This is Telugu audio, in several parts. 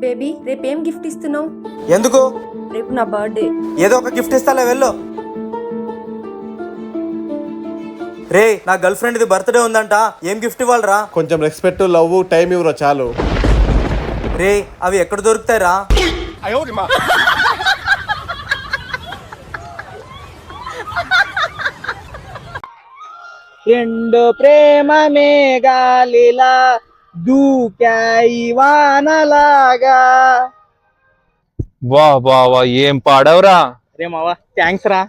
బేబీ రేపేం గిఫ్ట్ ఇస్తున్నావు? ఎందుకు? రేపు నా బర్త్డే. ఏదో ఒక గిఫ్ట్ ఇస్తాలే, వెళ్ళు. రే, నా గర్ల్ ఫ్రెండ్ ఇది బర్త్డే ఉందంట, ఏం గిఫ్ట్ ఇవ్వాలరా? కొంచెం రెస్పెక్ట్, లవ్, టైం ఇవ్వరు చాలు. రే, అవి ఎక్కడ దొరుకుతాయిరా? రెండు ప్రేమ మేఘాలిలా దూకాయి వానలాగా. వా వా వా, ఏం పాడవరా? రే మావా, థ్యాంక్స్ రా.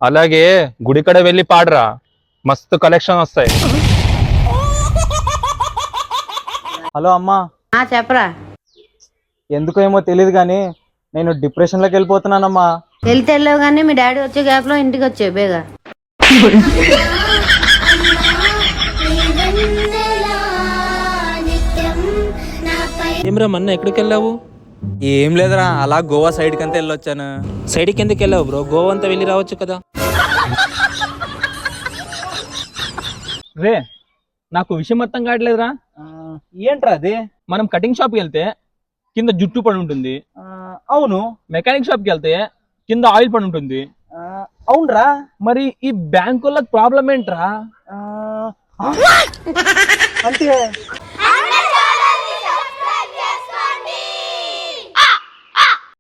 అలాగే గుడికడ వెళ్ళి పాడరా, మస్తు కలెక్షన్ వస్తాయి. హలో అమ్మా. చెప్పరా. ఎందుకో ఏమో తెలియదు కానీ నేను డిప్రెషన్ లోకి వెళ్ళిపోతున్నానమ్మా. వెళ్ళావు కానీ మీ డాడీ వచ్చే గ్యాప్ లో ఇంటికి వచ్చే బేగా. ఏమ్రా మొన్న ఎక్కడికి వెళ్ళావు? ఏం లేదురా, అలా గోవా సైడ్ కంతా వెళ్ళొచ్చాను. సైడ్కి ఎందుకు వెళ్ళావు బ్రో? గోవా అంతా వెళ్ళి రావచ్చు కదా. రే, నాకు విషయం మొత్తం కావట్లేదురా. ఏంట్రా అది? మనం కటింగ్ షాప్కి వెళ్తే కింద జుట్టు పడి ఉంటుంది. అవును. మెకానిక్ షాప్కి వెళ్తే కింద ఆయిల్ పడి ఉంటుంది. అవునరా. మరి ఈ బ్యాంకుల ప్రాబ్లం ఏంట్రా? అంతే.